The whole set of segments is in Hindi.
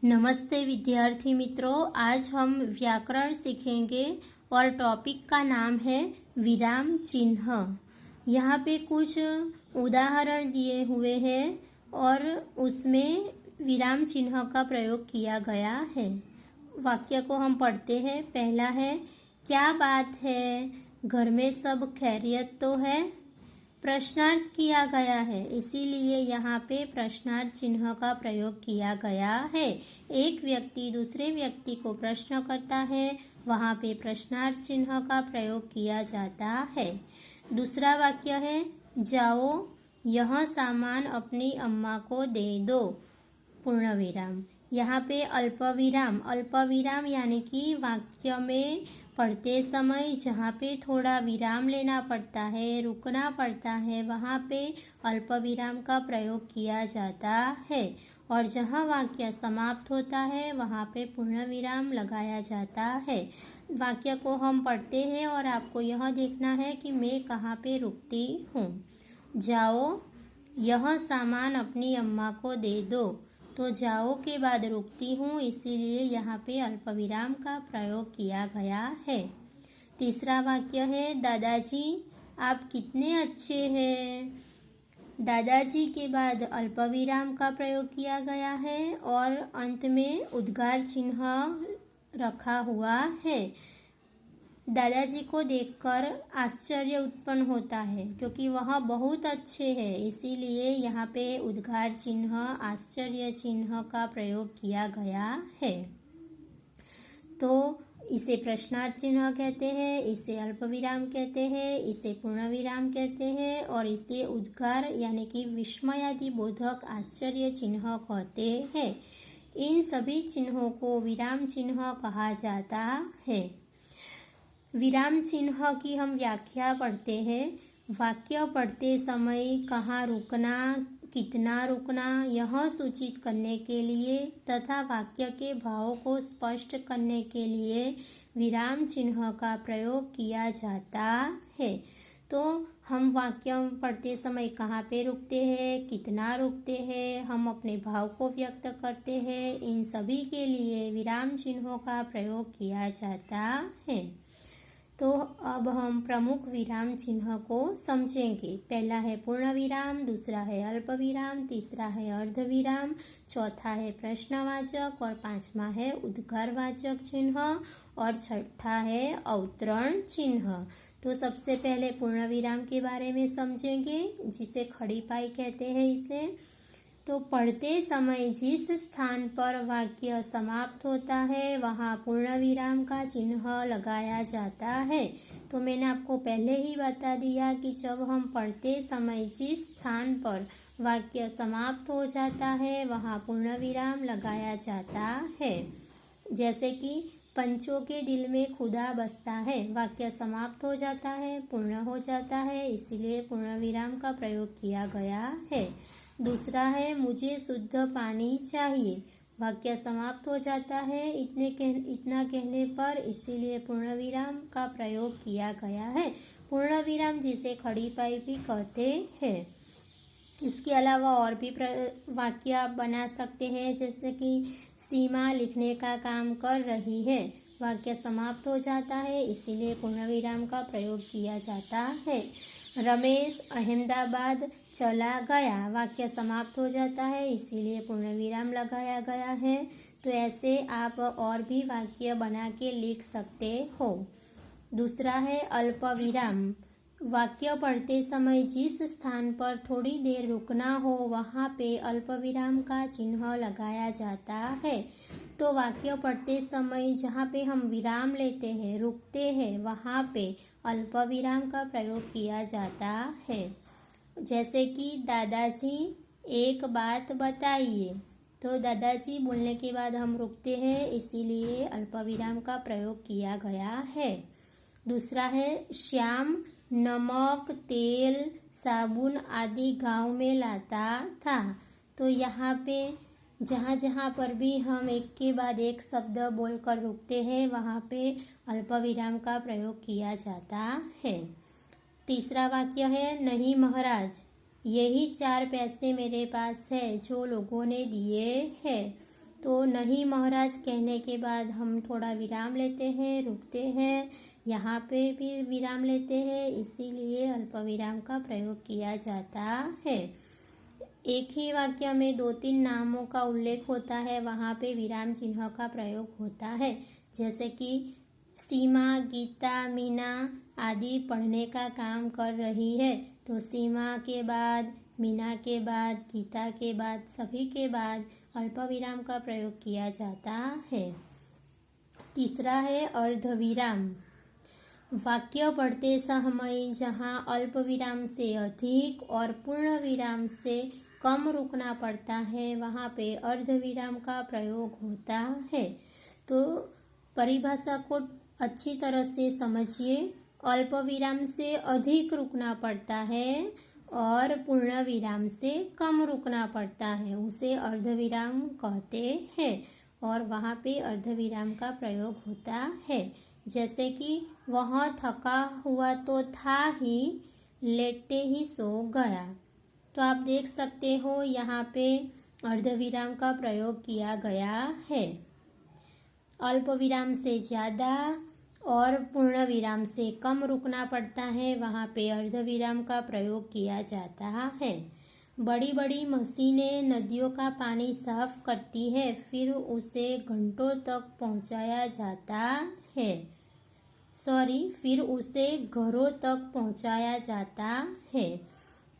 नमस्ते विद्यार्थी मित्रों, आज हम व्याकरण सीखेंगे और टॉपिक का नाम है विराम चिन्ह। यहाँ पे कुछ उदाहरण दिए हुए हैं और उसमें विराम चिन्ह का प्रयोग किया गया है। वाक्य को हम पढ़ते हैं। पहला है, क्या बात है, घर में सब खैरियत तो है। प्रश्नार्थ किया गया है, इसीलिए यहाँ पे प्रश्नार्थ चिन्ह का प्रयोग किया गया है। एक व्यक्ति दूसरे व्यक्ति को प्रश्न करता है, वहाँ पे प्रश्नार्थ चिन्ह का प्रयोग किया जाता है। दूसरा वाक्य है, जाओ यह सामान अपनी अम्मा को दे दो, पूर्ण विराम। यहाँ पे अल्प विराम यानी कि वाक्य में पढ़ते समय जहाँ पे थोड़ा विराम लेना पड़ता है, रुकना पड़ता है, वहाँ पे अल्प विराम का प्रयोग किया जाता है। और जहाँ वाक्य समाप्त होता है वहाँ पे पूर्ण विराम लगाया जाता है। वाक्य को हम पढ़ते हैं और आपको यह देखना है कि मैं कहाँ पे रुकती हूँ। जाओ यह सामान अपनी अम्मा को दे दो, तो जाओ के बाद रुकती हूँ, इसीलिए यहाँ पे अल्पविराम का प्रयोग किया गया है। तीसरा वाक्य है, दादाजी आप कितने अच्छे हैं। दादाजी के बाद अल्पविराम का प्रयोग किया गया है और अंत में उद्गार चिन्ह रखा हुआ है। दादाजी को देखकर आश्चर्य उत्पन्न होता है क्योंकि वह बहुत अच्छे हैं, इसीलिए यहाँ पे उद्गार चिन्ह आश्चर्य चिन्ह का प्रयोग किया गया है। तो इसे प्रश्नार्थ चिन्ह कहते हैं, इसे अल्पविराम कहते हैं, इसे पूर्ण विराम कहते हैं और इसे उद्गार यानी कि विस्मयादि बोधक आश्चर्य चिन्ह कहते हैं। इन सभी चिन्हों को विराम चिन्ह कहा जाता है। विराम चिन्ह की हम व्याख्या पढ़ते हैं। वाक्य पढ़ते समय कहाँ रुकना, कितना रुकना, यह सूचित करने के लिए तथा वाक्य के भाव को स्पष्ट करने के लिए विराम चिन्ह का प्रयोग किया जाता है। तो हम वाक्य पढ़ते समय कहाँ पे रुकते हैं, कितना रुकते हैं, हम अपने भाव को व्यक्त करते हैं, इन सभी के लिए विराम चिन्हों का प्रयोग किया जाता है। तो अब हम प्रमुख विराम चिन्ह को समझेंगे। पहला है पूर्ण विराम, दूसरा है अल्प विराम, तीसरा है अर्ध विराम, चौथा है प्रश्नवाचक और पांचवा है उद्गारवाचक चिन्ह और छठा है अवतरण चिन्ह। तो सबसे पहले पूर्ण विराम के बारे में समझेंगे, जिसे खड़ी पाई कहते हैं इसे। तो पढ़ते समय जिस स्थान पर वाक्य समाप्त होता है वहाँ पूर्ण विराम का चिन्ह लगाया जाता है। तो मैंने आपको पहले ही बता दिया कि जब हम पढ़ते समय जिस स्थान पर वाक्य समाप्त हो जाता है वहाँ पूर्ण विराम लगाया जाता है। जैसे कि पंचों के दिल में खुदा बसता है, वाक्य समाप्त हो जाता है, पूर्ण हो जाता है, इसीलिए पूर्ण विराम का प्रयोग किया गया है। दूसरा है मुझे शुद्ध पानी चाहिए, वाक्य समाप्त हो जाता है इतना कहने पर, इसीलिए पूर्ण विराम का प्रयोग किया गया है। पूर्ण विराम जिसे खड़ी पाई भी कहते हैं। इसके अलावा और भी वाक्य आप बना सकते हैं, जैसे कि सीमा लिखने का काम कर रही है, वाक्य समाप्त हो जाता है, इसीलिए पूर्ण विराम का प्रयोग किया जाता है। रमेश अहमदाबाद चला गया, वाक्य समाप्त हो जाता है, इसीलिए पूर्ण विराम लगाया गया है। तो ऐसे आप और भी वाक्य बना के लिख सकते हो। दूसरा है अल्प विराम। वाक्य पढ़ते समय जिस स्थान पर थोड़ी देर रुकना हो वहाँ पे अल्प विराम का चिन्ह लगाया जाता है। तो वाक्य पढ़ते समय जहाँ पे हम विराम लेते हैं, रुकते हैं, वहाँ पे अल्प विराम का प्रयोग किया जाता है। जैसे कि दादाजी एक बात बताइए, तो दादाजी बोलने के बाद हम रुकते हैं, इसीलिए अल्प विराम का प्रयोग किया गया है। दूसरा है श्याम नमक, तेल, साबुन आदि गांव में लाता था। तो यहाँ पे जहाँ जहाँ पर भी हम एक के बाद एक शब्द बोलकर रुकते हैं वहाँ पे अल्प विराम का प्रयोग किया जाता है। तीसरा वाक्य है नहीं महाराज, यही 4 पैसे मेरे पास है जो लोगों ने दिए हैं। तो नहीं महाराज कहने के बाद हम थोड़ा विराम लेते हैं, रुकते हैं, यहाँ पे भी विराम लेते हैं, इसीलिए अल्प विराम का प्रयोग किया जाता है। एक ही वाक्य में 2-3 नामों का उल्लेख होता है, वहाँ पे विराम चिन्ह का प्रयोग होता है। जैसे कि सीमा, गीता, मीना आदि पढ़ने का काम कर रही है, तो सीमा के बाद, मीना के बाद, गीता के बाद, सभी के बाद अल्प विराम का प्रयोग किया जाता है। तीसरा है अर्धविराम। वाक्य पढ़ते समय जहाँ अल्प विराम से अधिक और पूर्ण विराम से कम रुकना पड़ता है, वहाँ पे अर्धविराम का प्रयोग होता है। तो परिभाषा को अच्छी तरह से समझिए। अल्प विराम से अधिक रुकना पड़ता है और पूर्ण विराम से कम रुकना पड़ता है, उसे अर्धविराम कहते हैं और वहाँ पे अर्धविराम का प्रयोग होता है। जैसे कि वह थका हुआ तो था ही, लेटे ही सो गया। तो आप देख सकते हो यहाँ पे अर्धविराम का प्रयोग किया गया है। अल्प विराम से ज़्यादा और पूर्ण विराम से कम रुकना पड़ता है, वहाँ पे अर्धविराम का प्रयोग किया जाता है। बड़ी बड़ी मशीनें नदियों का पानी साफ करती है, फिर उसे घंटों तक पहुँचाया जाता है। फिर उसे घरों तक पहुँचाया जाता है।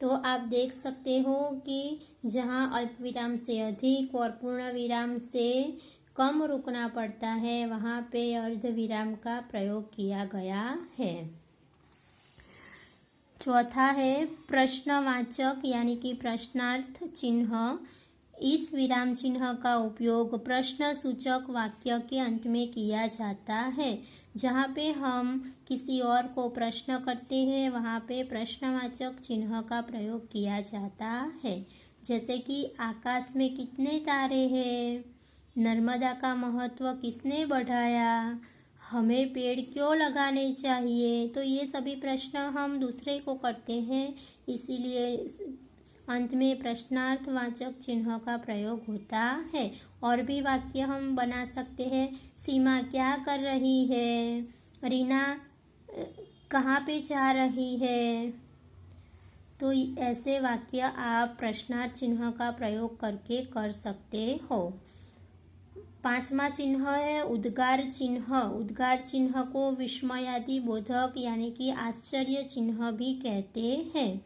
तो आप देख सकते हो कि जहाँ अल्प विराम से अधिक और पूर्ण विराम से कम रुकना पड़ता है, वहाँ पे अर्धविराम का प्रयोग किया गया है। चौथा है प्रश्नवाचक यानी कि प्रश्नार्थ चिन्ह। इस विराम चिन्ह का उपयोग प्रश्न सूचक वाक्य के अंत में किया जाता है। जहाँ पे हम किसी और को प्रश्न करते हैं, वहाँ पे प्रश्नवाचक चिन्ह का प्रयोग किया जाता है। जैसे कि आकाश में कितने तारे हैं, नर्मदा का महत्व किसने बढ़ाया, हमें पेड़ क्यों लगाने चाहिए। तो ये सभी प्रश्न हम दूसरे को करते हैं, इसीलिए अंत में प्रश्नार्थवाचक चिन्ह का प्रयोग होता है। और भी वाक्य हम बना सकते हैं। सीमा क्या कर रही है, रीना कहाँ पे जा रही है। तो ऐसे वाक्य आप प्रश्नार्थ चिन्ह का प्रयोग करके कर सकते हो। 5वां चिन्ह है उद्गार चिन्ह। उद्गार चिन्ह को विस्मयादि बोधक यानी कि आश्चर्य चिन्ह भी कहते हैं।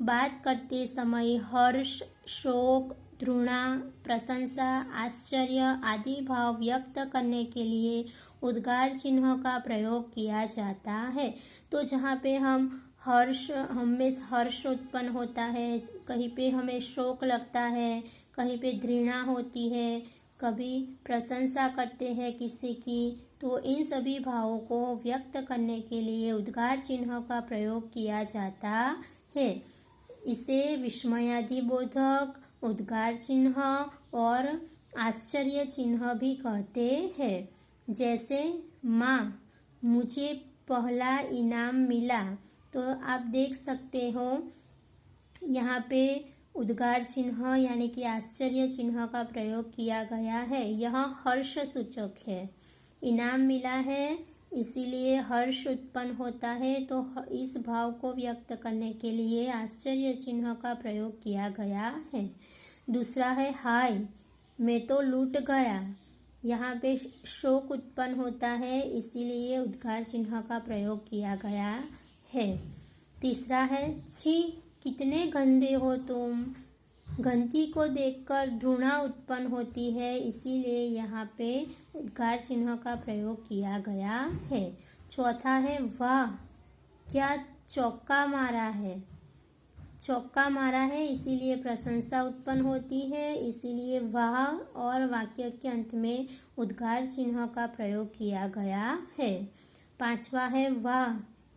बात करते समय हर्ष, शोक, घृणा, प्रशंसा, आश्चर्य आदि भाव व्यक्त करने के लिए उद्गार चिन्ह का प्रयोग किया जाता है। तो जहाँ पे हमें हर्ष उत्पन्न होता है, कहीं पे हमें शोक लगता है, कहीं पे घृणा होती है, कभी प्रशंसा करते हैं किसी की, तो इन सभी भावों को व्यक्त करने के लिए उद्गार चिन्ह का प्रयोग किया जाता है। इसे विस्मयादिबोधक, उद्गार चिन्ह और आश्चर्य चिन्ह भी कहते हैं। जैसे माँ, मुझे पहला इनाम मिला। तो आप देख सकते हो यहाँ पे उद्गार चिन्ह यानी कि आश्चर्य चिन्ह का प्रयोग किया गया है। यह हर्ष सूचक है। इनाम मिला है इसीलिए हर्ष उत्पन्न होता है, तो इस भाव को व्यक्त करने के लिए आश्चर्य चिन्ह का प्रयोग किया गया है। दूसरा है हाय, मैं तो लूट गया। यहाँ पे शोक उत्पन्न होता है, इसीलिए उद्गार चिन्ह का प्रयोग किया गया है। तीसरा है छी, कितने गंदे हो तुम। गंदगी को देखकर घृणा उत्पन्न होती है, इसीलिए यहाँ पे उद्गार चिन्ह का प्रयोग किया गया है। चौथा है वाह, क्या चौका मारा है। चौका मारा है इसीलिए प्रशंसा उत्पन्न होती है, इसीलिए वाह और वाक्य के अंत में उद्गार चिन्ह का प्रयोग किया गया है। 5वां है वाह,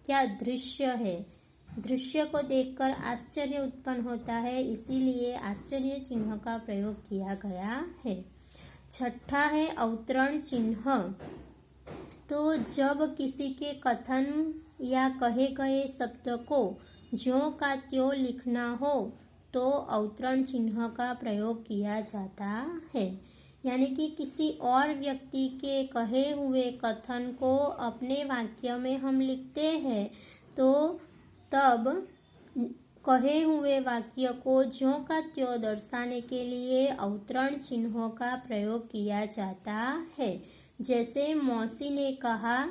क्या दृश्य है। दृश्य को देखकर आश्चर्य उत्पन्न होता है, इसीलिए आश्चर्य चिन्ह का प्रयोग किया गया है। 6ठा है अवतरण चिन्ह। तो जब किसी के कथन या कहे गए शब्द को ज्यों का त्यों लिखना हो, तो अवतरण चिन्ह का प्रयोग किया जाता है। यानी कि किसी और व्यक्ति के कहे हुए कथन को अपने वाक्य में हम लिखते हैं तो तब कहे हुए वाक्य को ज्यों का त्यों दर्शाने के लिए अवतरण चिन्हों का प्रयोग किया जाता है। जैसे मौसी ने कहा,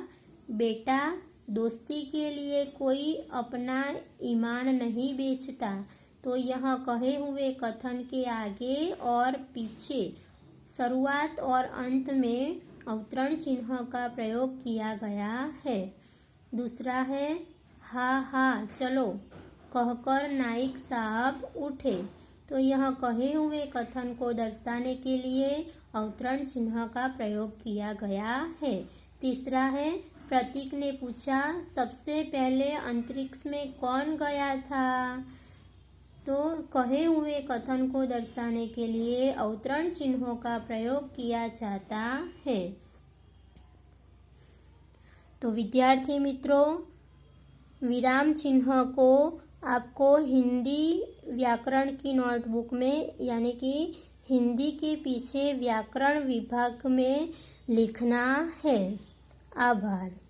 बेटा दोस्ती के लिए कोई अपना ईमान नहीं बेचता, तो यह कहे हुए कथन के आगे और पीछे, शुरुआत और अंत में अवतरण चिन्ह का प्रयोग किया गया है। दूसरा है, हाँ हाँ चलो कहकर नाइक साहब उठे, तो यह कहे हुए कथन को दर्शाने के लिए अवतरण चिन्ह का प्रयोग किया गया है। तीसरा है, प्रतीक ने पूछा, सबसे पहले अंतरिक्ष में कौन गया था, तो कहे हुए कथन को दर्शाने के लिए अवतरण चिन्हों का प्रयोग किया जाता है। तो विद्यार्थी मित्रों, विराम चिन्ह को आपको हिंदी व्याकरण की नोटबुक में यानी कि हिंदी के पीछे व्याकरण विभाग में लिखना है। आभार।